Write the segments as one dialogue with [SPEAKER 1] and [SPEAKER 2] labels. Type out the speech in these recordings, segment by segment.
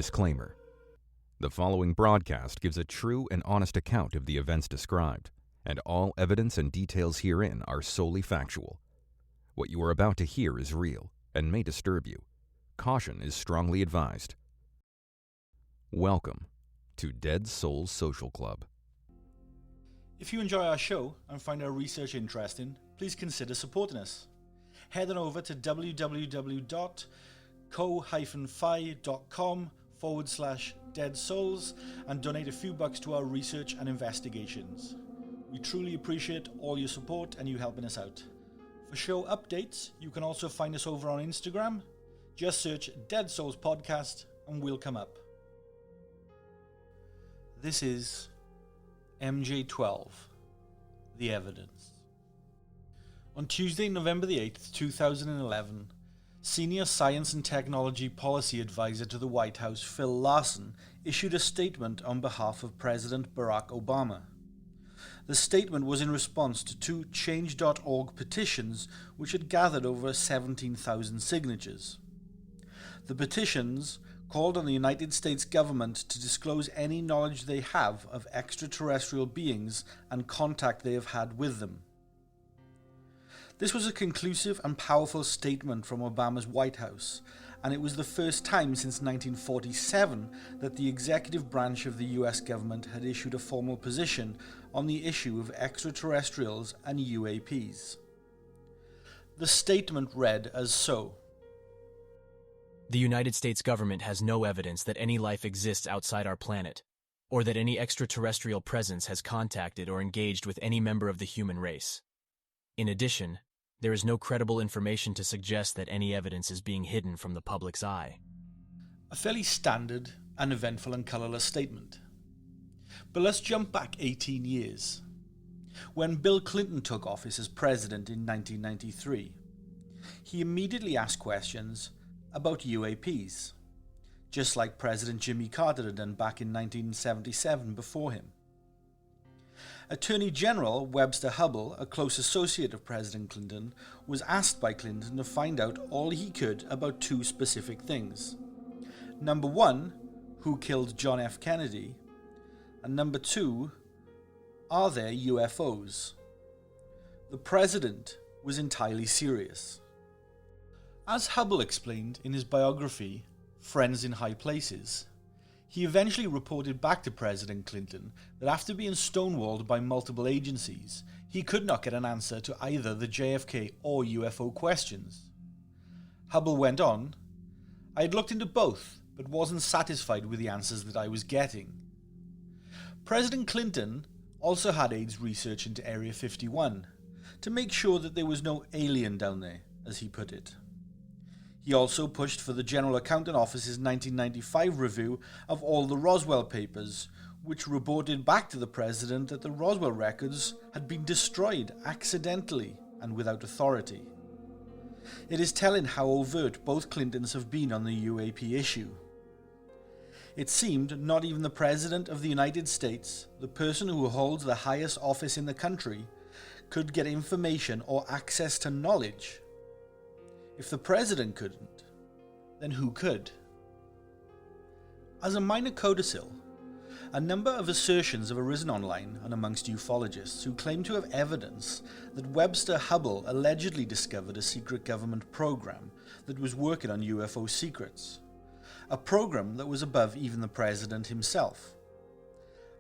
[SPEAKER 1] Disclaimer. The following broadcast gives a true and honest account of the events described, and all evidence and details herein are solely factual. What you are about to hear is real and may disturb you. Caution is strongly advised. Welcome to Dead Souls Social Club.
[SPEAKER 2] If you enjoy our show and find our research interesting, please consider supporting us. Head on over to www.co-fi.com/Dead Souls and donate a few bucks to our research and investigations. We truly appreciate all your support and you helping us out. For show updates, you can also find us over on Instagram. Just search Dead Souls Podcast and we'll come up. This is MJ-12, The Evidence. On Tuesday, November the 8th, 2011, Senior Science and Technology Policy Advisor to the White House, Phil Larson, issued a statement on behalf of President Barack Obama. The statement was in response to two Change.org petitions which had gathered over 17,000 signatures. The petitions called on the United States government to disclose any knowledge they have of extraterrestrial beings and contact they have had with them. This was a conclusive and powerful statement from Obama's White House, and it was the first time since 1947 that the executive branch of the US government had issued a formal position on the issue of extraterrestrials and UAPs. The statement read as so.
[SPEAKER 3] The United States government has no evidence that any life exists outside our planet, or that any extraterrestrial presence has contacted or engaged with any member of the human race. In addition, there is no credible information to suggest that any evidence is being hidden from the public's eye.
[SPEAKER 2] A fairly standard, uneventful and colourless statement. But let's jump back 18 years. When Bill Clinton took office as president in 1993, he immediately asked questions about UAPs, just like President Jimmy Carter had done back in 1977 before him. Attorney General Webster Hubbell, a close associate of President Clinton, was asked by Clinton to find out all he could about two specific things. Number one, who killed John F. Kennedy? And number two, are there UFOs? The president was entirely serious. As Hubbell explained in his biography, Friends in High Places, he eventually reported back to President Clinton that after being stonewalled by multiple agencies, he could not get an answer to either the JFK or UFO questions. Hubbell went on, I had looked into both, but wasn't satisfied with the answers that I was getting. President Clinton also had aides research into Area 51 to make sure that there was no alien down there, as he put it. He also pushed for the General Accountant Office's 1995 review of all the Roswell papers, which reported back to the president that the Roswell records had been destroyed accidentally and without authority. It is telling how overt both Clintons have been on the UAP issue. It seemed not even the President of the United States, the person who holds the highest office in the country, could get information or access to knowledge. If the president couldn't, then who could? As a minor codicil, a number of assertions have arisen online and amongst ufologists who claim to have evidence that Webster Hubbell allegedly discovered a secret government program that was working on UFO secrets, a program that was above even the president himself.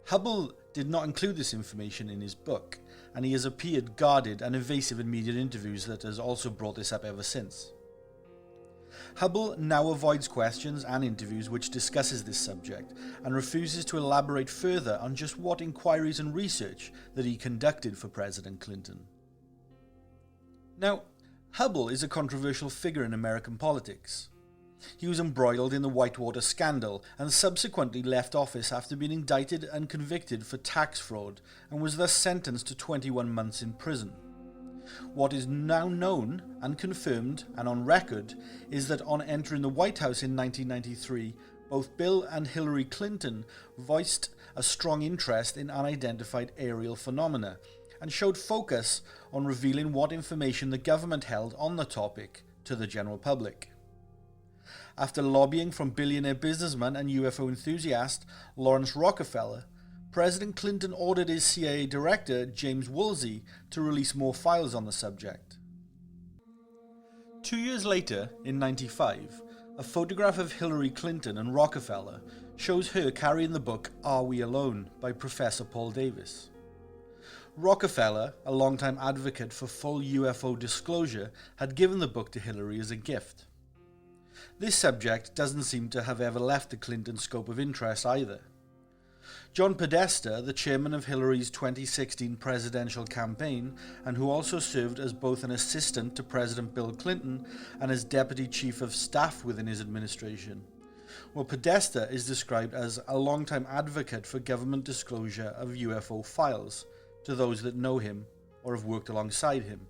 [SPEAKER 2] Hubbell did not include this information in his book, and he has appeared guarded and evasive in media interviews that has also brought this up ever since. Hubbell now avoids questions and interviews which discusses this subject and refuses to elaborate further on just what inquiries and research that he conducted for President Clinton. Now, Hubbell is a controversial figure in American politics. He was embroiled in the Whitewater scandal and subsequently left office after being indicted and convicted for tax fraud and was thus sentenced to 21 months in prison. What is now known and confirmed and on record is that on entering the White House in 1993, both Bill and Hillary Clinton voiced a strong interest in unidentified aerial phenomena and showed focus on revealing what information the government held on the topic to the general public. After lobbying from billionaire businessman and UFO enthusiast Lawrence Rockefeller, President Clinton ordered his CIA director, James Woolsey, to release more files on the subject. 2 years later, in 1995, a photograph of Hillary Clinton and Rockefeller shows her carrying the book Are We Alone by Professor Paul Davis. Rockefeller, a longtime advocate for full UFO disclosure, had given the book to Hillary as a gift. This subject doesn't seem to have ever left the Clinton scope of interest either. John Podesta, the chairman of Hillary's 2016 presidential campaign, and who also served as both an assistant to President Bill Clinton and as deputy chief of staff within his administration. Well, Podesta is described as a longtime advocate for government disclosure of UFO files to those that know him or have worked alongside him.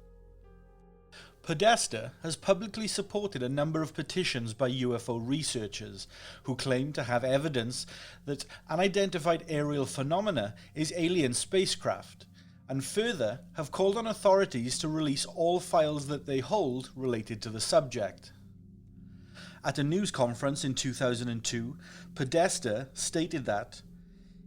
[SPEAKER 2] Podesta has publicly supported a number of petitions by UFO researchers who claim to have evidence that unidentified aerial phenomena is alien spacecraft, and further have called on authorities to release all files that they hold related to the subject. At a news conference in 2002, Podesta stated that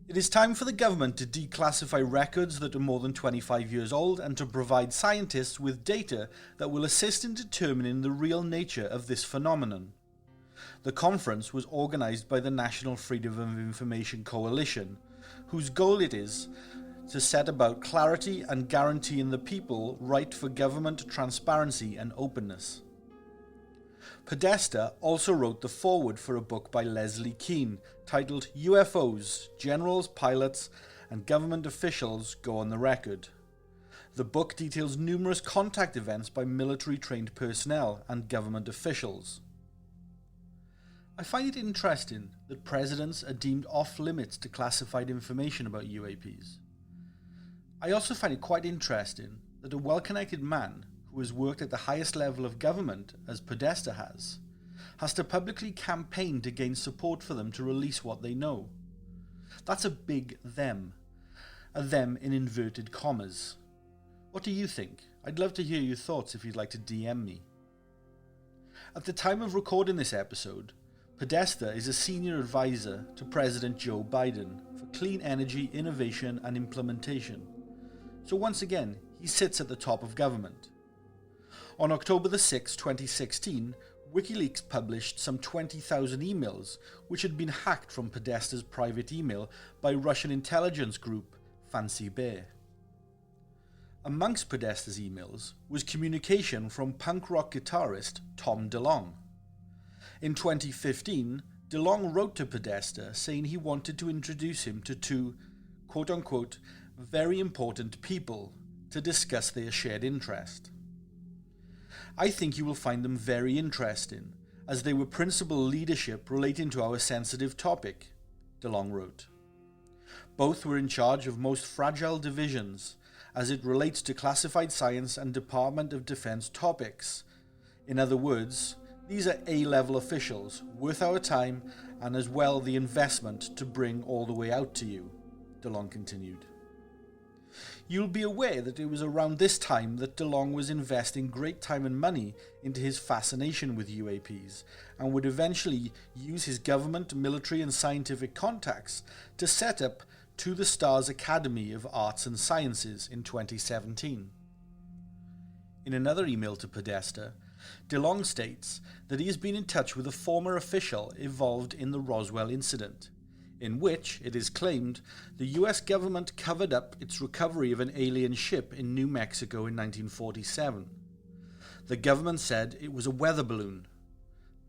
[SPEAKER 2] it is time for the government to declassify records that are more than 25 years old and to provide scientists with data that will assist in determining the real nature of this phenomenon. The conference was organized by the National Freedom of Information Coalition, whose goal it is to set about clarity and guaranteeing the people right for government transparency and openness. Podesta also wrote the foreword for a book by Leslie Kean titled UFOs, Generals, Pilots, and Government Officials Go on the Record. The book details numerous contact events by military-trained personnel and government officials. I find it interesting that presidents are deemed off-limits to classified information about UAPs. I also find it quite interesting that a well-connected man who has worked at the highest level of government, as Podesta has to publicly campaign to gain support for them to release what they know. That's a big them. A them in inverted commas. What do you think? I'd love to hear your thoughts if you'd like to DM me. At the time of recording this episode, Podesta is a senior advisor to President Joe Biden for clean energy, innovation and implementation. So once again, he sits at the top of government. On October 6, 2016, WikiLeaks published some 20,000 emails which had been hacked from Podesta's private email by Russian intelligence group Fancy Bear. Amongst Podesta's emails was communication from punk rock guitarist Tom DeLonge. In 2015, DeLonge wrote to Podesta saying he wanted to introduce him to two, quote-unquote, very important people to discuss their shared interest. I think you will find them very interesting, as they were principal leadership relating to our sensitive topic, DeLonge wrote. Both were in charge of most fragile divisions, as it relates to classified science and Department of Defense topics. In other words, these are A-level officials, worth our time, and as well the investment to bring all the way out to you, DeLonge continued. You'll be aware that it was around this time that DeLonge was investing great time and money into his fascination with UAPs, and would eventually use his government, military and scientific contacts to set up To the Stars Academy of Arts and Sciences in 2017. In another email to Podesta, DeLonge states that he has been in touch with a former official involved in the Roswell incident, in which, it is claimed, the US government covered up its recovery of an alien ship in New Mexico in 1947. The government said it was a weather balloon.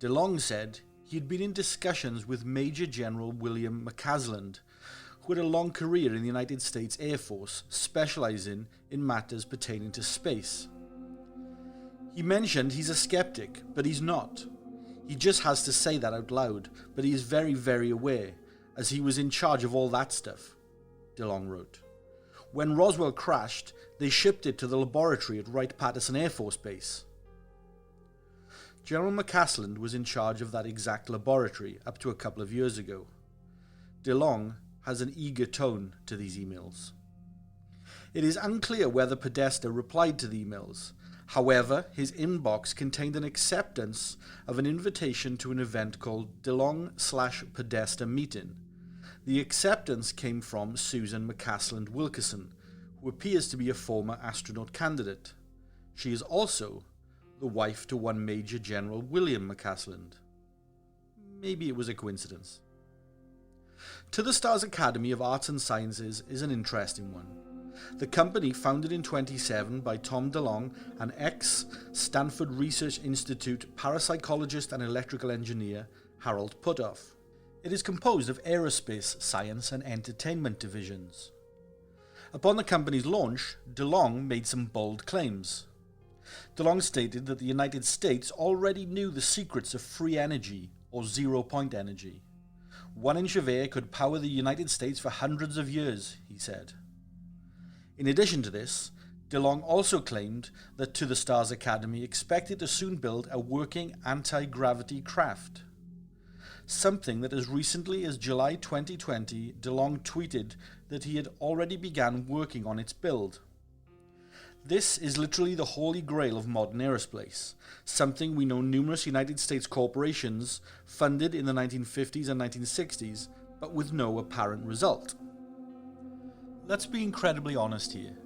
[SPEAKER 2] DeLonge said he had been in discussions with Major General William McCasland, who had a long career in the United States Air Force, specializing in matters pertaining to space. He mentioned he's a skeptic, but he's not. He just has to say that out loud, but he is very, very aware, as he was in charge of all that stuff, DeLonge wrote. When Roswell crashed, they shipped it to the laboratory at Wright-Patterson Air Force Base. General McCasland was in charge of that exact laboratory up to a couple of years ago. DeLonge has an eager tone to these emails. It is unclear whether Podesta replied to the emails. However, his inbox contained an acceptance of an invitation to an event called DeLong/Podesta Meeting. The acceptance came from Susan McCasland Wilkerson, who appears to be a former astronaut candidate. She is also the wife to one Major General William McCasland. Maybe it was a coincidence. To the Stars Academy of Arts and Sciences is an interesting one. The company, founded in 1927 by Tom DeLong, an ex-Stanford Research Institute parapsychologist and electrical engineer, Harold Puthoff. It is composed of aerospace, science, and entertainment divisions. Upon the company's launch, DeLong made some bold claims. DeLong stated that the United States already knew the secrets of free energy, or zero-point energy. 1 inch of air could power the United States for hundreds of years, he said. In addition to this, DeLong also claimed that To the Stars Academy expected to soon build a working anti-gravity craft. Something that as recently as July 2020, DeLong tweeted that he had already begun working on its build. This is literally the holy grail of modern aerospace, something we know numerous United States corporations funded in the 1950s and 1960s, but with no apparent result. Let's be incredibly honest here.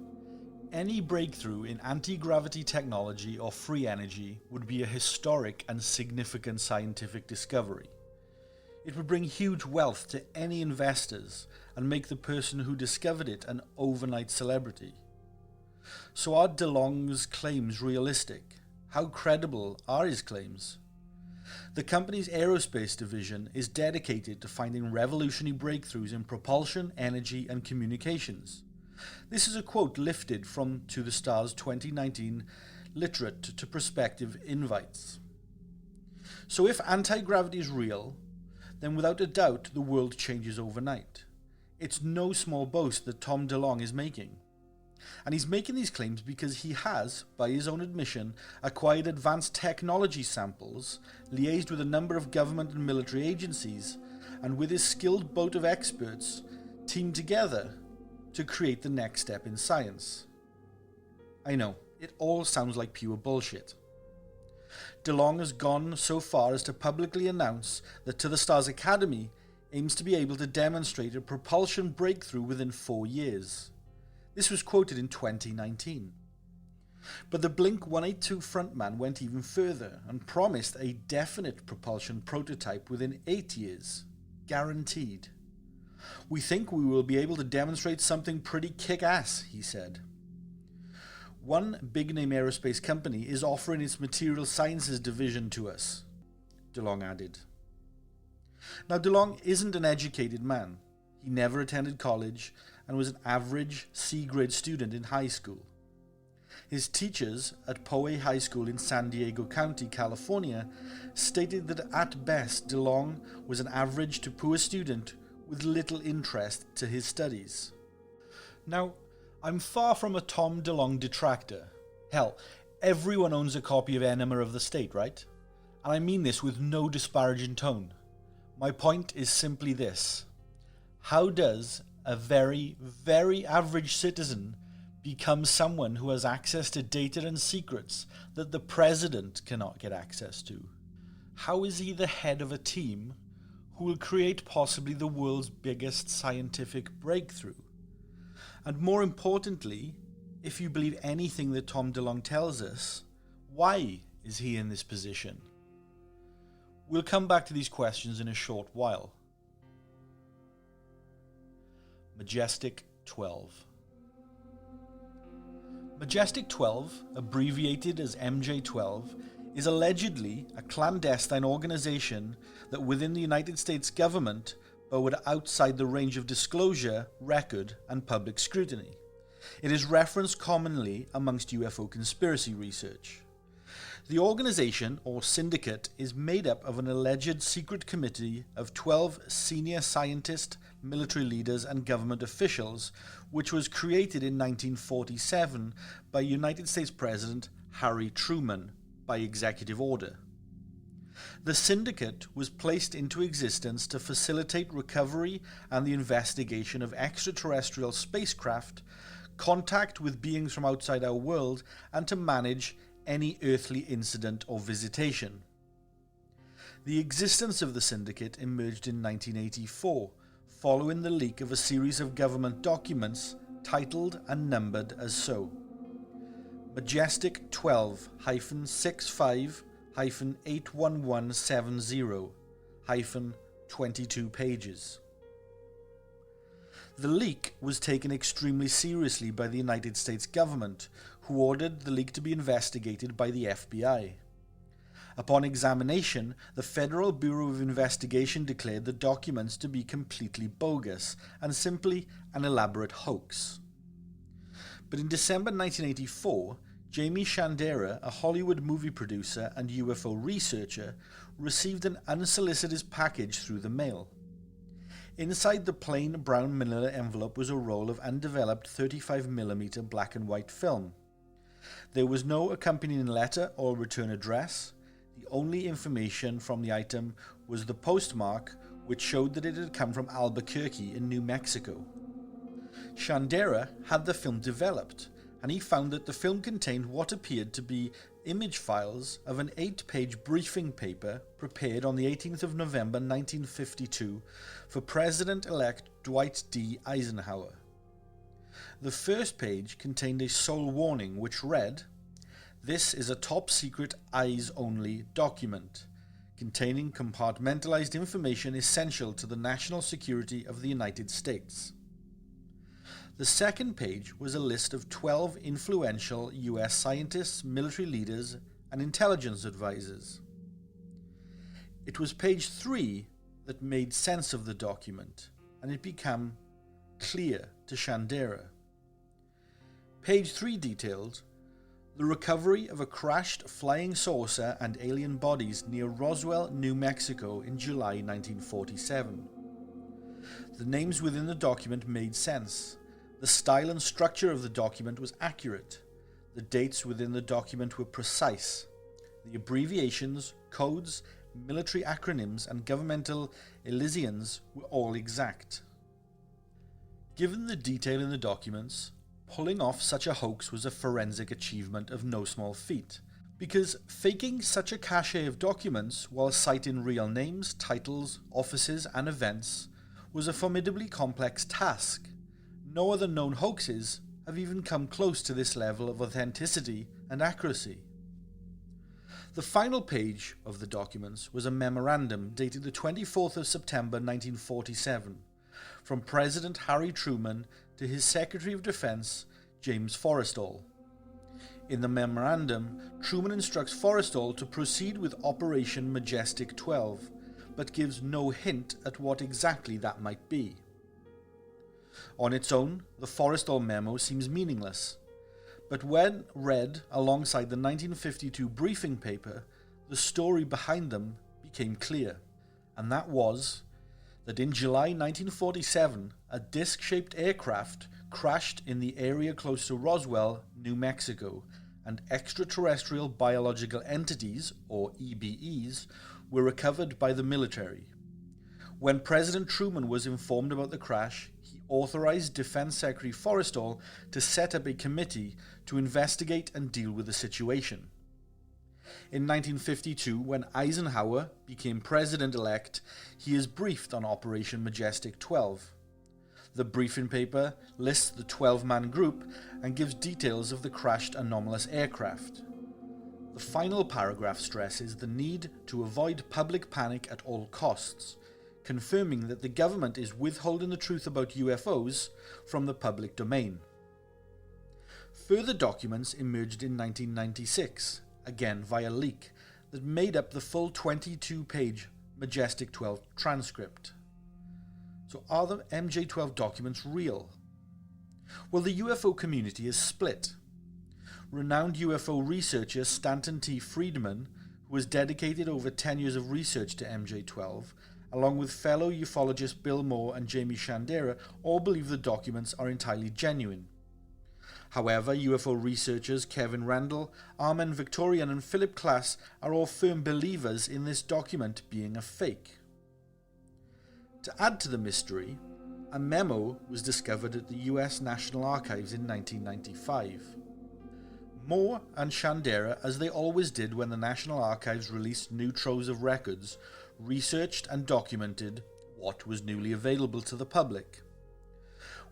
[SPEAKER 2] Any breakthrough in anti-gravity technology or free energy would be a historic and significant scientific discovery. It would bring huge wealth to any investors and make the person who discovered it an overnight celebrity. So are DeLong's claims realistic? How credible are his claims? The company's aerospace division is dedicated to finding revolutionary breakthroughs in propulsion, energy, and communications. This is a quote lifted from To the Stars 2019 Literate to Prospective Invites. So if anti-gravity is real, then without a doubt the world changes overnight. It's no small boast that Tom DeLong is making. And he's making these claims because he has, by his own admission, acquired advanced technology samples, liaised with a number of government and military agencies, and with his skilled boat of experts, teamed together to create the next step in science. I know, it all sounds like pure bullshit. DeLong has gone so far as to publicly announce that To the Stars Academy aims to be able to demonstrate a propulsion breakthrough within 4 years. This was quoted in 2019. But the Blink-182 frontman went even further and promised a definite propulsion prototype within 8 years. Guaranteed. We think we will be able to demonstrate something pretty kick-ass, he said. One big-name aerospace company is offering its material sciences division to us, DeLong added. Now, DeLong isn't an educated man. He never attended college and was an average C-grade student in high school. His teachers at Poway High School in San Diego County, California, stated that at best DeLong was an average to poor student with little interest to his studies. Now, I'm far from a Tom DeLong detractor. Hell, everyone owns a copy of Enema of the State, right? And I mean this with no disparaging tone. My point is simply this. How does a very, very average citizen become someone who has access to data and secrets that the president cannot get access to? How is he the head of a team who will create possibly the world's biggest scientific breakthrough? And more importantly, if you believe anything that Tom DeLong tells us, why is he in this position? We'll come back to these questions in a short while. MJ-12. MJ-12, abbreviated as MJ-12, is allegedly a clandestine organization that within the United States government but would outside the range of disclosure, record, and public scrutiny. It is referenced commonly amongst UFO conspiracy research. The organization, or syndicate, is made up of an alleged secret committee of 12 senior scientists, military leaders, and government officials, which was created in 1947 by United States President Harry Truman by executive order. The syndicate was placed into existence to facilitate recovery and the investigation of extraterrestrial spacecraft, contact with beings from outside our world, and to manage any earthly incident or visitation. The existence of the syndicate emerged in 1984, following the leak of a series of government documents titled and numbered as so: MJ-12-65-81170-22 pages. The leak was taken extremely seriously by the United States government, who ordered the leak to be investigated by the FBI. Upon examination, the Federal Bureau of Investigation declared the documents to be completely bogus and simply an elaborate hoax. But in December 1984, Jamie Shandera, a Hollywood movie producer and UFO researcher, received an unsolicited package through the mail. Inside the plain brown manila envelope was a roll of undeveloped 35mm black and white film. There was no accompanying letter or return address. The only information from the item was the postmark, which showed that it had come from Albuquerque in New Mexico. Shandera had the film developed, and he found that the film contained what appeared to be image files of an 8-page briefing paper prepared on the 18th of November 1952 for President-elect Dwight D. Eisenhower. The first page contained a sole warning which read, "This is a top-secret, eyes-only document, containing compartmentalized information essential to the national security of the United States." The second page was a list of 12 influential US scientists, military leaders, and intelligence advisors. It was page 3 that made sense of the document, and it became clear to Shandera. Page 3 detailed the recovery of a crashed flying saucer and alien bodies near Roswell, New Mexico in July 1947. The names within the document made sense. The style and structure of the document was accurate. The dates within the document were precise. The abbreviations, codes, military acronyms, and governmental elisions were all exact. Given the detail in the documents, pulling off such a hoax was a forensic achievement of no small feat, because faking such a cache of documents while citing real names, titles, offices, and events was a formidably complex task. No other known hoaxes have even come close to this level of authenticity and accuracy. The final page of the documents was a memorandum dated the 24th of September 1947 from President Harry Truman to his Secretary of Defense, James Forrestal. In the memorandum, Truman instructs Forrestal to proceed with Operation MJ-12, but gives no hint at what exactly that might be. On its own, the Forrestal memo seems meaningless, but when read alongside the 1952 briefing paper, the story behind them became clear, and that was that in July 1947, a disc-shaped aircraft crashed in the area close to Roswell, New Mexico, and extraterrestrial biological entities, or EBEs, were recovered by the military. When President Truman was informed about the crash, he authorized Defense Secretary Forrestal to set up a committee to investigate and deal with the situation. In 1952, when Eisenhower became president-elect, he is briefed on Operation MJ-12. The briefing paper lists the 12-man group and gives details of the crashed anomalous aircraft. The final paragraph stresses the need to avoid public panic at all costs, confirming that the government is withholding the truth about UFOs from the public domain. Further documents emerged in 1996, again via leak, that made up the full 22-page MJ-12 transcript. So are the MJ-12 documents real? Well, the UFO community is split. Renowned UFO researcher Stanton T. Friedman, who has dedicated over 10 years of research to MJ-12, along with fellow ufologists Bill Moore and Jamie Shandera, all believe the documents are entirely genuine. However, UFO researchers Kevin Randall, Armen Victorian, and Philip Klass are all firm believers in this document being a fake. To add to the mystery, a memo was discovered at the US National Archives in 1995. Moore and Shandera, as they always did when the National Archives released new troves of records, researched and documented what was newly available to the public.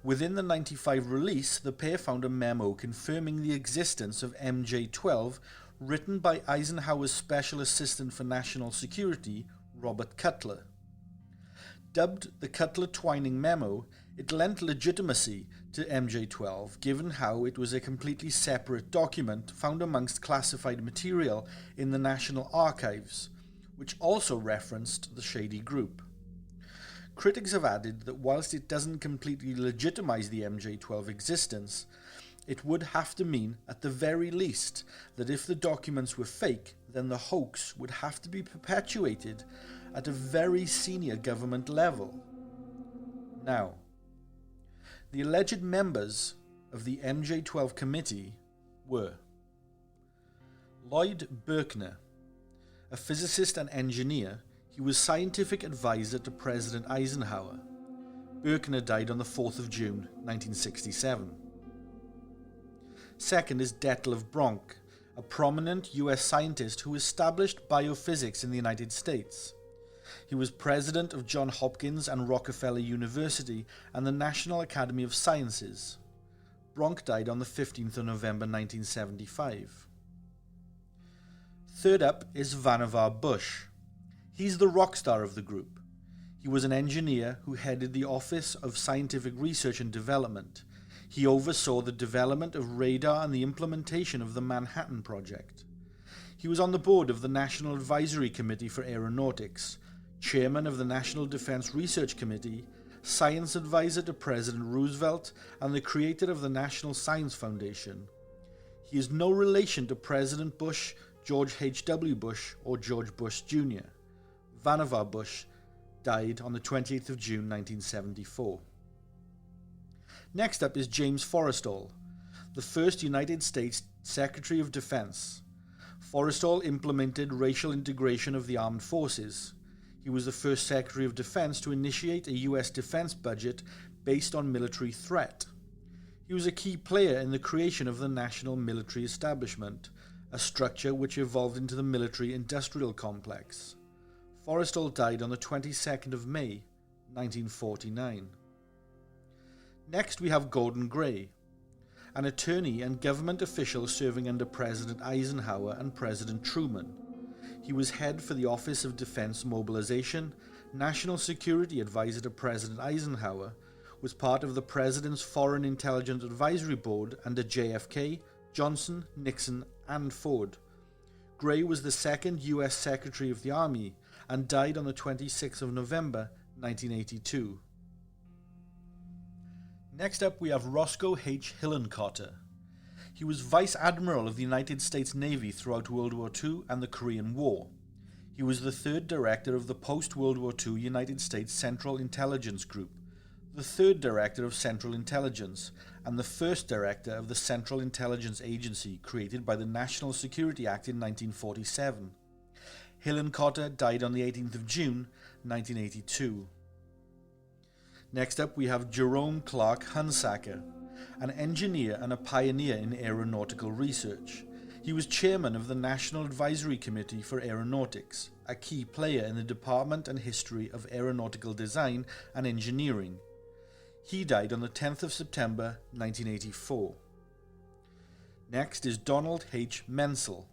[SPEAKER 2] Within the 95 release, the pair found a memo confirming the existence of MJ-12 written by Eisenhower's Special Assistant for National Security, Robert Cutler. Dubbed the Cutler-Twining Memo, it lent legitimacy to MJ-12 given how it was a completely separate document found amongst classified material in the National Archives, which also referenced the shady group. Critics have added that whilst it doesn't completely legitimize the MJ-12 existence, it would have to mean, at the very least, that if the documents were fake, then the hoax would have to be perpetuated at a very senior government level. Now, the alleged members of the MJ-12 committee were Lloyd Berkner, a physicist and engineer. He was scientific advisor to President Eisenhower. Berkner died on the 4th of June, 1967. Second is Detlev Bronk, a prominent US scientist who established biophysics in the United States. He was president of Johns Hopkins and Rockefeller University and the National Academy of Sciences. Bronk died on the 15th of November 1975. Third up is Vannevar Bush. He's the rock star of the group. He was an engineer who headed the Office of Scientific Research and Development. He oversaw the development of radar and the implementation of the Manhattan Project. He was on the board of the National Advisory Committee for Aeronautics, chairman of the National Defense Research Committee, science advisor to President Roosevelt, and the creator of the National Science Foundation. He is no relation to President Bush, George H.W. Bush, or George Bush Jr. Vannevar Bush died on the 28th of June 1974. Next up is James Forrestal, the first United States Secretary of Defense. Forrestal implemented racial integration of the armed forces. He was the first Secretary of Defense to initiate a U.S. defense budget based on military threat. He was a key player in the creation of the National Military Establishment, a structure which evolved into the military-industrial complex. Forrestal died on the 22nd of May, 1949. Next we have Gordon Gray, an attorney and government official serving under President Eisenhower and President Truman. He was head for the Office of Defense Mobilization, National Security Advisor to President Eisenhower, was part of the President's Foreign Intelligence Advisory Board under JFK, Johnson, Nixon, and Ford. Gray was the second U.S. Secretary of the Army and died on the 26th of November, 1982. Next up we have Roscoe H. Hillenkotter. He was Vice Admiral of the United States Navy throughout World War II and the Korean War. He was the third director of the post-World War II United States Central Intelligence Group, the third director of Central Intelligence, and the first director of the Central Intelligence Agency created by the National Security Act in 1947. Hillenkotter died on the 18th of June, 1982. Next up we have Jerome Clark Hunsaker, an engineer and a pioneer in aeronautical research. He was chairman of the National Advisory Committee for Aeronautics, a key player in the department and history of aeronautical design and engineering. He died on the 10th of September, 1984. Next is Donald H. Menzel.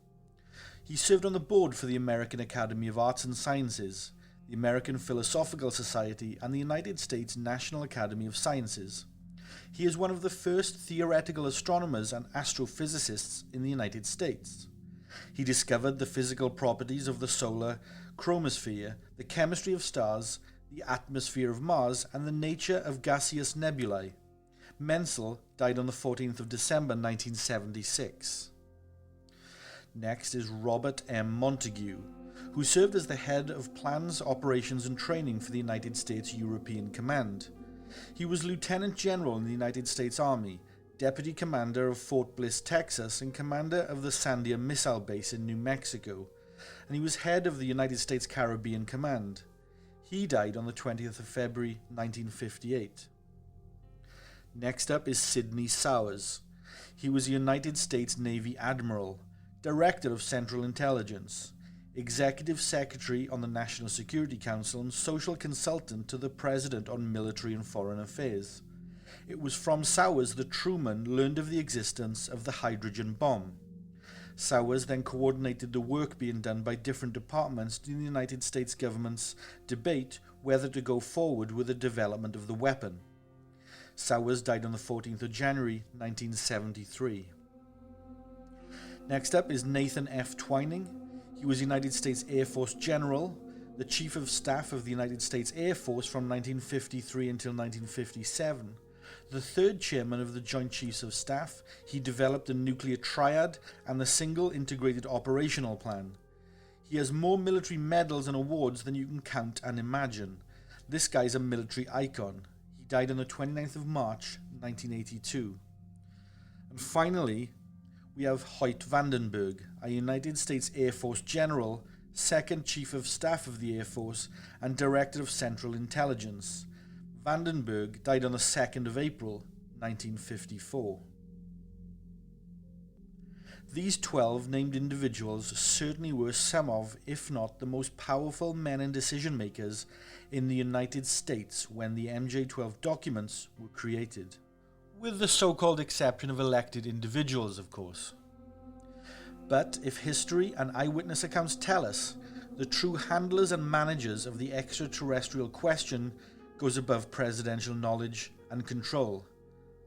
[SPEAKER 2] He served on the board for the American Academy of Arts and Sciences, the American Philosophical Society, and the United States National Academy of Sciences. He is one of the first theoretical astronomers and astrophysicists in the United States. He discovered the physical properties of the solar chromosphere, the chemistry of stars, the atmosphere of Mars, and the nature of gaseous nebulae. Menzel died on the 14th of December 1976. Next is Robert M. Montague, who served as the head of Plans, Operations and Training for the United States European Command. He was Lieutenant General in the United States Army, Deputy Commander of Fort Bliss, Texas, and Commander of the Sandia Missile Base in New Mexico, and he was head of the United States Caribbean Command. He died on the 20th of February 1958. Next up is Sidney Sowers. He was a United States Navy Admiral, Director of Central Intelligence, Executive Secretary on the National Security Council, and Social Consultant to the President on Military and Foreign Affairs. It was from Sowers that Truman learned of the existence of the hydrogen bomb. Sowers then coordinated the work being done by different departments in the United States government's debate whether to go forward with the development of the weapon. Sowers died on the 14th of January 1973. Next up is Nathan F. Twining. He was United States Air Force General, the Chief of Staff of the United States Air Force from 1953 until 1957. The third chairman of the Joint Chiefs of Staff, he developed the nuclear triad and the single integrated operational plan. He has more military medals and awards than you can count and imagine. This guy's a military icon. He died on the 29th of March, 1982. And finally, we have Hoyt Vandenberg, a United States Air Force General, Second Chief of Staff of the Air Force, and Director of Central Intelligence. Vandenberg died on the 2nd of April, 1954. These 12 named individuals certainly were some of, if not the most powerful men and decision makers in the United States when the MJ-12 documents were created. With the so-called exception of elected individuals, of course. But if history and eyewitness accounts tell us, the true handlers and managers of the extraterrestrial question goes above presidential knowledge and control,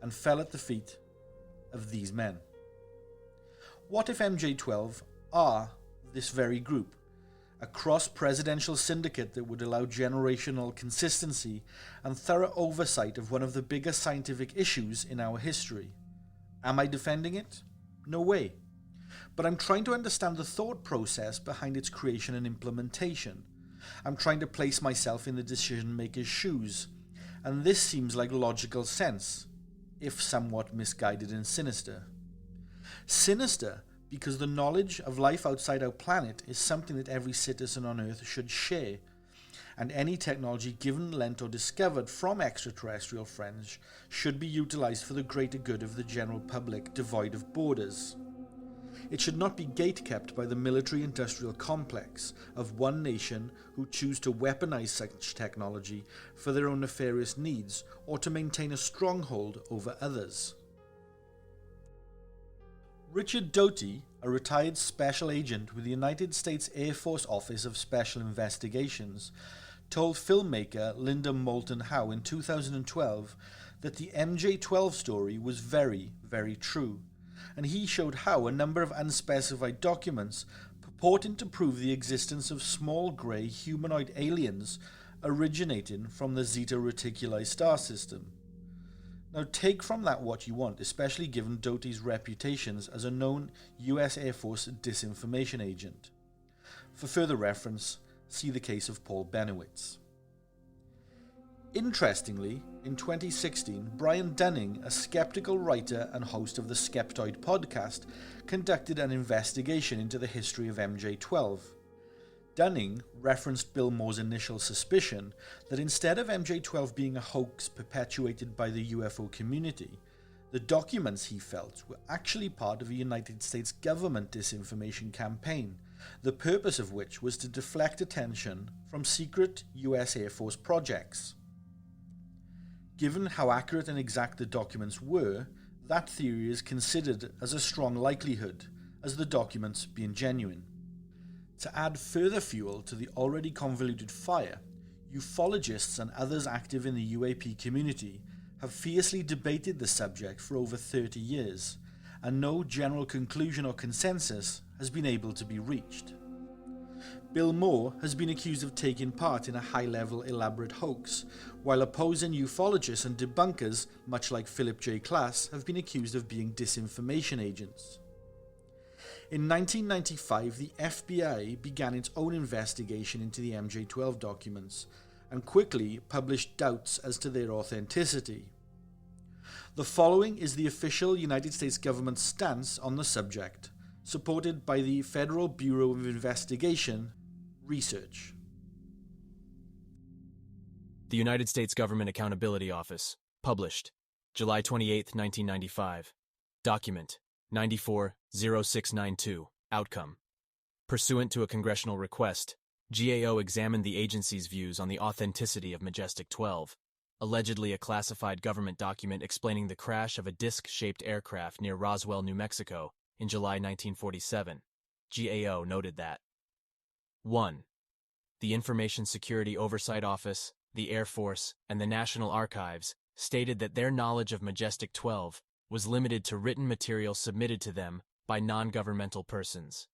[SPEAKER 2] and fell at the feet of these men. What if MJ-12 are this very group, a cross-presidential syndicate that would allow generational consistency and thorough oversight of one of the biggest scientific issues in our history? Am I defending it? No way. But I'm trying to understand the thought process behind its creation and implementation. I'm trying to place myself in the decision-maker's shoes, and this seems like logical sense, if somewhat misguided and sinister. Sinister because the knowledge of life outside our planet is something that every citizen on Earth should share, and any technology given, lent, or discovered from extraterrestrial friends should be utilized for the greater good of the general public, devoid of borders. It should not be gatekept by the military-industrial complex of one nation who choose to weaponize such technology for their own nefarious needs or to maintain a stronghold over others. Richard Doty, a retired special agent with the United States Air Force Office of Special Investigations, told filmmaker Linda Moulton Howe in 2012 that the MJ-12 story was very, very true, and he showed Howe a number of unspecified documents purporting to prove the existence of small grey humanoid aliens originating from the Zeta Reticuli star system. Now take from that what you want, especially given Doty's reputations as a known US Air Force disinformation agent. For further reference, see the case of Paul Benowitz. Interestingly, in 2016, Brian Dunning, a skeptical writer and host of the Skeptoid podcast, conducted an investigation into the history of MJ-12. Dunning referenced Bill Moore's initial suspicion that instead of MJ-12 being a hoax perpetuated by the UFO community, the documents, he felt, were actually part of a United States government disinformation campaign, the purpose of which was to deflect attention from secret US Air Force projects. Given how accurate and exact the documents were, that theory is considered as a strong likelihood, as the documents being genuine. To add further fuel to the already convoluted fire, ufologists and others active in the UAP community have fiercely debated the subject for over 30 years, and no general conclusion or consensus has been able to be reached. Bill Moore has been accused of taking part in a high-level elaborate hoax, while opposing ufologists and debunkers, much like Philip J. Klass, have been accused of being disinformation agents. In 1995, the FBI began its own investigation into the MJ-12 documents, and quickly published doubts as to their authenticity. The following is the official United States government stance on the subject, supported by the Federal Bureau of Investigation Research.
[SPEAKER 3] The United States Government Accountability Office, published July 28, 1995. Document 940692. Outcome. Pursuant to a congressional request, GAO examined the agency's views on the authenticity of MJ-12, allegedly a classified government document explaining the crash of a disc-shaped aircraft near Roswell, New Mexico, in July 1947. GAO noted that 1. The Information Security Oversight Office, the Air Force, and the National Archives stated that their knowledge of MJ-12 was limited to written material submitted to them by non-governmental persons.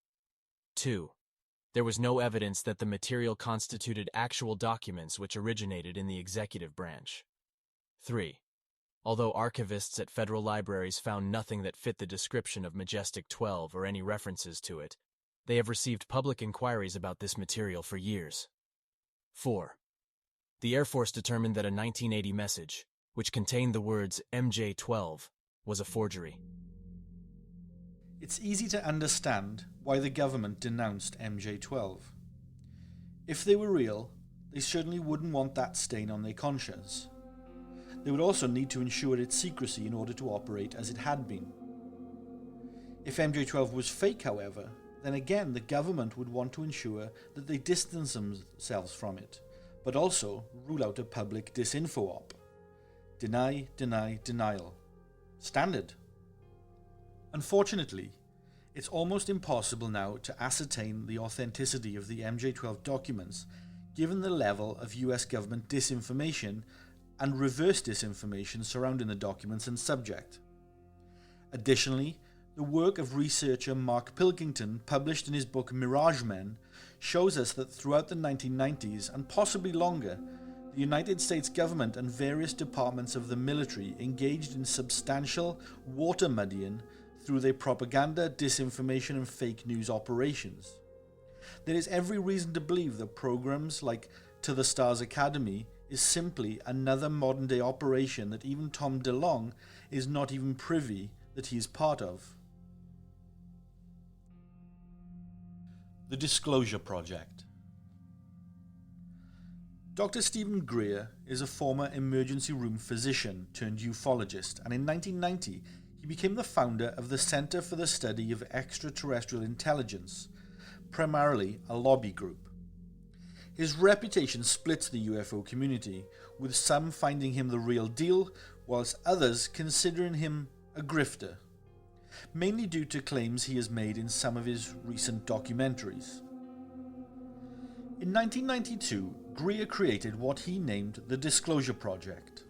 [SPEAKER 3] 2. There was no evidence that the material constituted actual documents which originated in the executive branch. 3. Although archivists at federal libraries found nothing that fit the description of MJ-12 or any references to it, they have received public inquiries about this material for years. 4. The Air Force determined that a 1980 message, which contained the words MJ-12, was a forgery.
[SPEAKER 2] It's easy to understand why the government denounced MJ-12. If they were real, they certainly wouldn't want that stain on their conscience. They would also need to ensure its secrecy in order to operate as it had been. If MJ-12 was fake, however, then again the government would want to ensure that they distance themselves from it, but also rule out a public disinfo op. Deny, deny, denial. Standard. Unfortunately, it's almost impossible now to ascertain the authenticity of the MJ-12 documents given the level of US government disinformation and reverse disinformation surrounding the documents and subject. Additionally, the work of researcher Mark Pilkington, published in his book Mirage Men, shows us that throughout the 1990s and possibly longer, the United States government and various departments of the military engaged in substantial water muddying through their propaganda, disinformation and fake news operations. There is every reason to believe that programs like To the Stars Academy is simply another modern day operation that even Tom DeLonge is not even privy that he is part of. The Disclosure Project. Dr. Stephen Greer is a former emergency room physician turned ufologist, and in 1990 he became the founder of the Center for the Study of Extraterrestrial Intelligence, primarily a lobby group. His reputation splits the UFO community, with some finding him the real deal, whilst others considering him a grifter, mainly due to claims he has made in some of his recent documentaries. In 1992, Greer created what he named the Disclosure Project,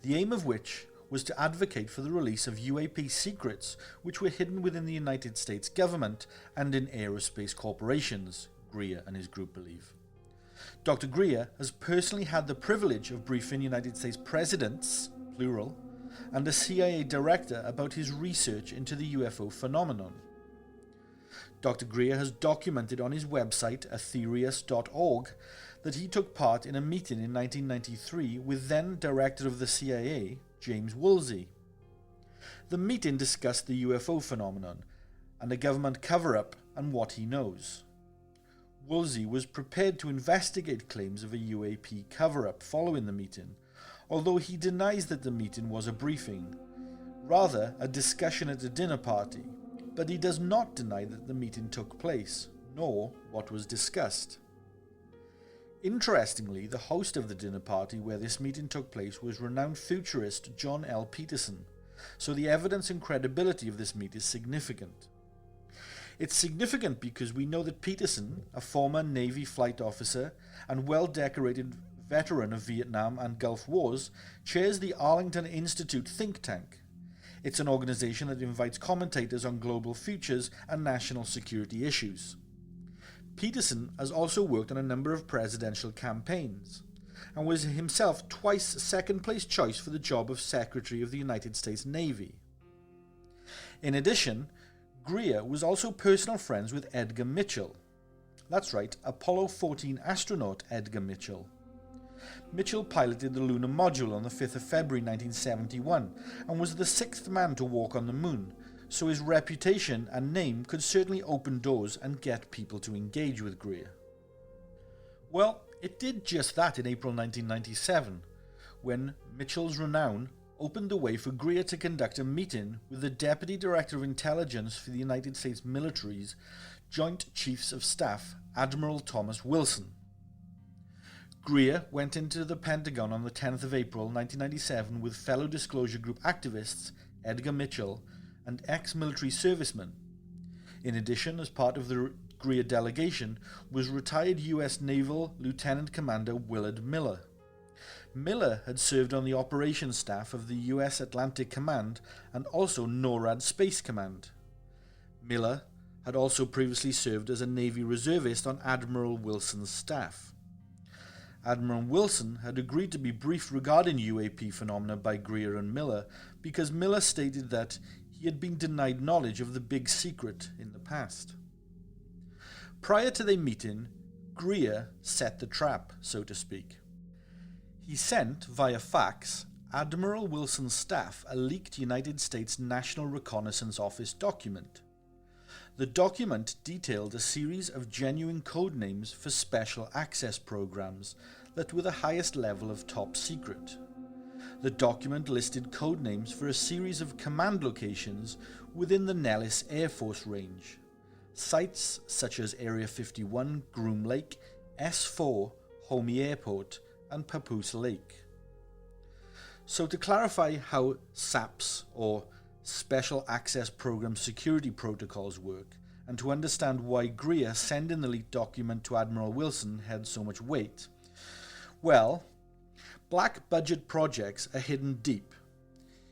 [SPEAKER 2] the aim of which was to advocate for the release of UAP secrets which were hidden within the United States government and in aerospace corporations, Greer and his group believe. Dr. Greer has personally had the privilege of briefing United States presidents, plural, and a CIA director about his research into the UFO phenomenon. Dr. Greer has documented on his website, aetherius.org, that he took part in a meeting in 1993 with then Director of the CIA, James Woolsey. The meeting discussed the UFO phenomenon and the government cover-up and what he knows. Woolsey was prepared to investigate claims of a UAP cover-up following the meeting, although he denies that the meeting was a briefing, rather a discussion at a dinner party, but he does not deny that the meeting took place, nor what was discussed. Interestingly, the host of the dinner party where this meeting took place was renowned futurist John L. Peterson, so the evidence and credibility of this meet is significant. It's significant because we know that Peterson, a former Navy flight officer and well-decorated veteran of Vietnam and Gulf Wars, chairs the Arlington Institute think tank. It's an organization that invites commentators on global futures and national security issues. Peterson has also worked on a number of presidential campaigns, and was himself twice second-place choice for the job of Secretary of the United States Navy. In addition, Greer was also personal friends with Edgar Mitchell. That's right, Apollo 14 astronaut Edgar Mitchell. Mitchell piloted the lunar module on the 5th of February 1971 and was the sixth man to walk on the moon, so his reputation and name could certainly open doors and get people to engage with Greer. Well, it did just that in April 1997, when Mitchell's renown opened the way for Greer to conduct a meeting with the Deputy Director of Intelligence for the United States Military's Joint Chiefs of Staff, Admiral Thomas Wilson. Greer went into the Pentagon on the 10th of April 1997 with fellow Disclosure Group activists Edgar Mitchell and ex-military servicemen. In addition, as part of the Greer delegation was retired U.S. Naval Lieutenant Commander Willard Miller. Miller had served on the operations staff of the U.S. Atlantic Command and also NORAD Space Command. Miller had also previously served as a Navy reservist on Admiral Wilson's staff. Admiral Wilson had agreed to be briefed regarding UAP phenomena by Greer and Miller because Miller stated that he had been denied knowledge of the big secret in the past. Prior to their meeting, Greer set the trap, so to speak. He sent, via fax, Admiral Wilson's staff a leaked United States National Reconnaissance Office document. The document detailed a series of genuine code names for special access programs that were the highest level of top secret. The document listed code names for a series of command locations within the Nellis Air Force Range. Sites such as Area 51, Groom Lake, S4, Homey Airport, and Papoose Lake. So to clarify how SAPs, or Special Access Program Security Protocols, work, and to understand why Greer sending the leaked document to Admiral Wilson had so much weight, well, black budget projects are hidden deep.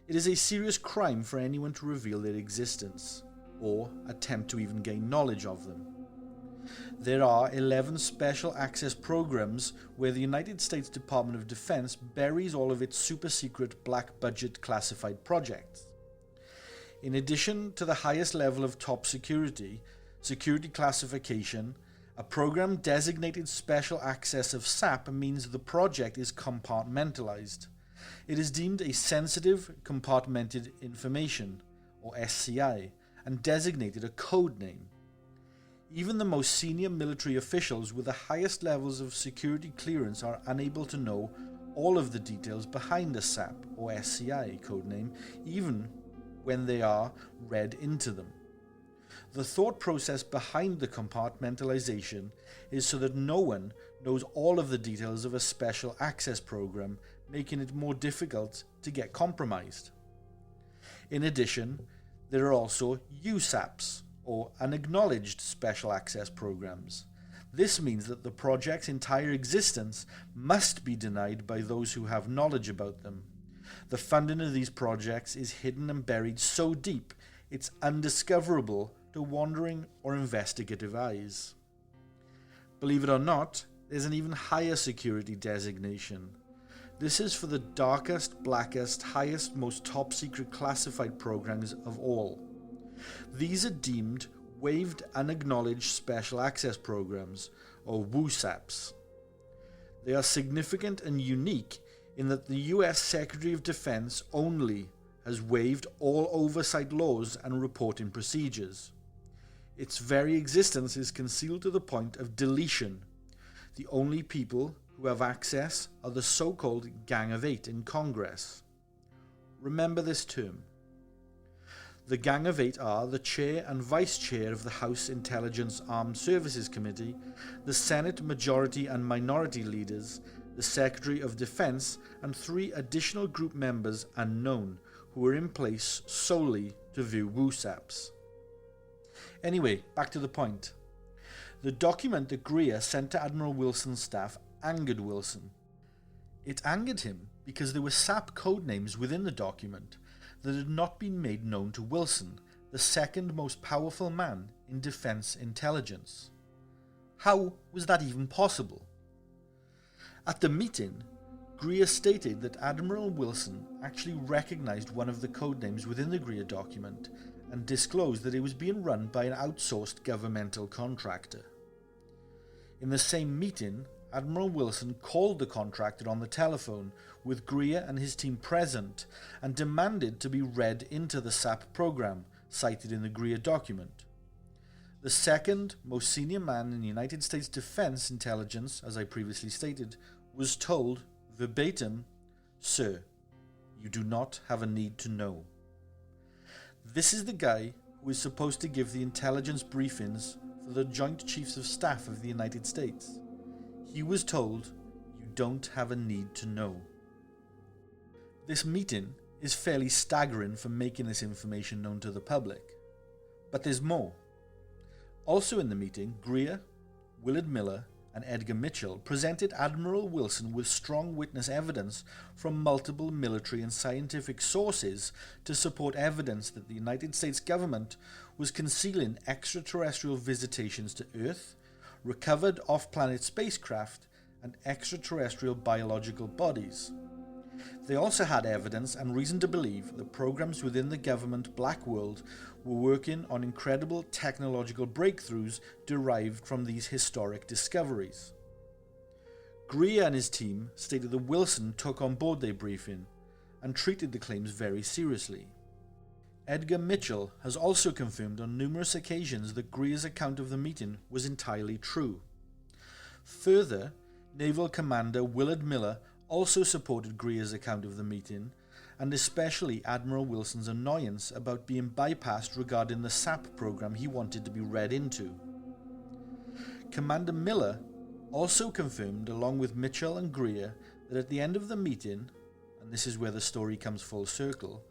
[SPEAKER 2] It is a serious crime for anyone to reveal their existence, or attempt to even gain knowledge of them. There are 11 special access programs where the United States Department of Defense buries all of its super-secret black budget classified projects. In addition to the highest level of top security classification, a program designated special access of SAP means the project is compartmentalized. It is deemed a sensitive compartmented information, or SCI, and designated a code name. Even the most senior military officials with the highest levels of security clearance are unable to know all of the details behind a SAP or SCI codename, even when they are read into them. The thought process behind the compartmentalization is so that no one knows all of the details of a special access program, making it more difficult to get compromised. In addition, there are also USAPs, or Unacknowledged Special Access Programs. This means that the project's entire existence must be denied by those who have knowledge about them. The funding of these projects is hidden and buried so deep it's undiscoverable to wandering or investigative eyes. Believe it or not, there's an even higher security designation. This is for the darkest, blackest, highest, most top secret classified programs of all. These are deemed Waived Unacknowledged Special Access Programs, or WUSAPs. They are significant and unique in that the US Secretary of Defense only has waived all oversight laws and reporting procedures. Its very existence is concealed to the point of deletion. The only people who have access are the so-called Gang of Eight in Congress. Remember this term. The Gang of Eight are the Chair and Vice Chair of the House Intelligence Armed Services Committee, the Senate Majority and Minority Leaders, the Secretary of Defense, and 3 additional group members unknown, who are in place solely to view WUSAPs. Anyway, back to the point. The document that Greer sent to Admiral Wilson's staff angered Wilson. It angered him because there were SAP codenames within the document that had not been made known to Wilson, the second most powerful man in defense intelligence. How was that even possible? At the meeting, Greer stated that Admiral Wilson actually recognized one of the codenames within the Greer document and disclosed that it was being run by an outsourced governmental contractor. In the same meeting, Admiral Wilson called the contractor on the telephone with Greer and his team present and demanded to be read into the SAP program cited in the Greer document. The second most senior man in the United States Defense Intelligence, as I previously stated, was told verbatim, "Sir, You do not have a need to know. This is the guy who is supposed to give the intelligence briefings for the Joint Chiefs of Staff of the United States. He was told, you don't have a need to know. This meeting is fairly staggering for making this information known to the public. But there's more. Also in the meeting, Greer, Willard Miller, and Edgar Mitchell presented Admiral Wilson with strong witness evidence from multiple military and scientific sources to support evidence that the United States government was concealing extraterrestrial visitations to Earth, recovered off-planet spacecraft, and extraterrestrial biological bodies. They also had evidence and reason to believe that programs within the government black world were working on incredible technological breakthroughs derived from these historic discoveries. Greer and his team stated that Wilson took on board their briefing and treated the claims very seriously. Edgar Mitchell has also confirmed on numerous occasions that Greer's account of the meeting was entirely true. Further, Naval Commander Willard Miller also supported Greer's account of the meeting, and especially Admiral Wilson's annoyance about being bypassed regarding the SAP program he wanted to be read into. Commander Miller also confirmed, along with Mitchell and Greer, that at the end of the meeting, and this is where the story comes full circle,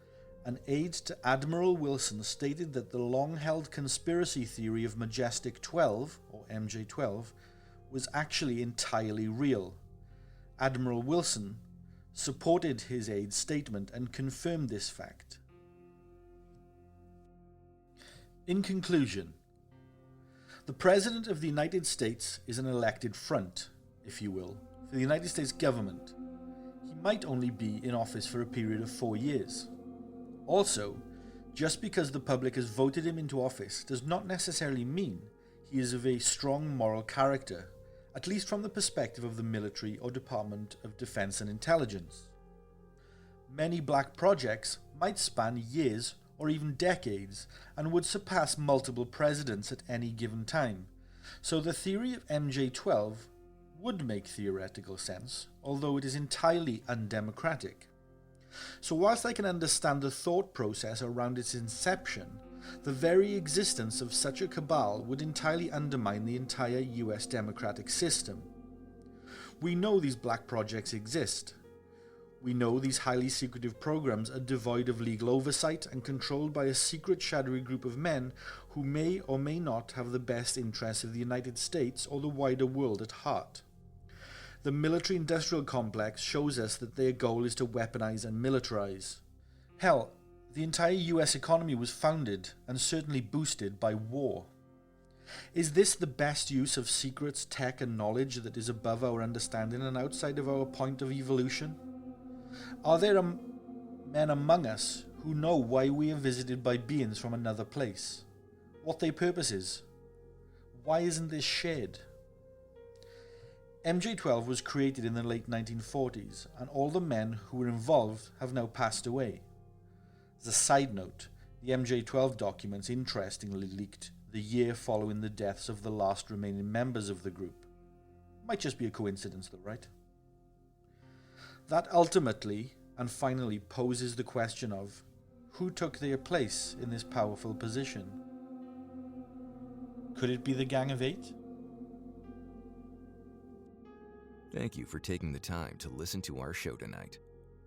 [SPEAKER 2] an aide to Admiral Wilson stated that the long-held conspiracy theory of MJ-12, or MJ-12, was actually entirely real. Admiral Wilson supported his aide's statement and confirmed this fact. In conclusion, the President of the United States is an elected front, if you will, for the United States government. He might only be in office for a period of 4 years. Also, just because the public has voted him into office does not necessarily mean he is of a strong moral character, at least from the perspective of the military or Department of Defense and Intelligence. Many black projects might span years or even decades and would surpass multiple presidents at any given time, so the theory of MJ-12 would make theoretical sense, although it is entirely undemocratic. So whilst I can understand the thought process around its inception, the very existence of such a cabal would entirely undermine the entire US democratic system. We know these black projects exist. We know these highly secretive programs are devoid of legal oversight and controlled by a secret shadowy group of men who may or may not have the best interests of the United States or the wider world at heart. The military-industrial complex shows us that their goal is to weaponize and militarize. Hell, the entire US economy was founded and certainly boosted by war. Is this the best use of secrets, tech and knowledge that is above our understanding and outside of our point of evolution? Are there men among us who know why we are visited by beings from another place? What their purpose is? Why isn't this shared? MJ-12 was created in the late 1940s, and all the men who were involved have now passed away. As a side note, the MJ-12 documents interestingly leaked the year following the deaths of the last remaining members of the group. Might just be a coincidence though, right? That ultimately and finally poses the question of who took their place in this powerful position. Could it be the Gang of Eight?
[SPEAKER 1] Thank you for taking the time to listen to our show tonight.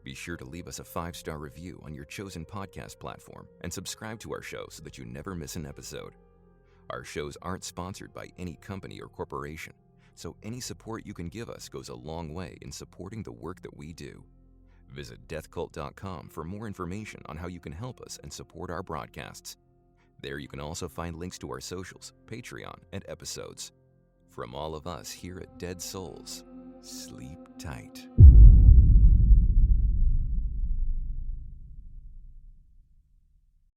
[SPEAKER 1] Be sure to leave us a 5-star review on your chosen podcast platform and subscribe to our show so that you never miss an episode. Our shows aren't sponsored by any company or corporation, so any support you can give us goes a long way in supporting the work that we do. Visit deathcult.com for more information on how you can help us and support our broadcasts. There you can also find links to our socials, Patreon, and episodes. From all of us here at Dead Souls, sleep tight.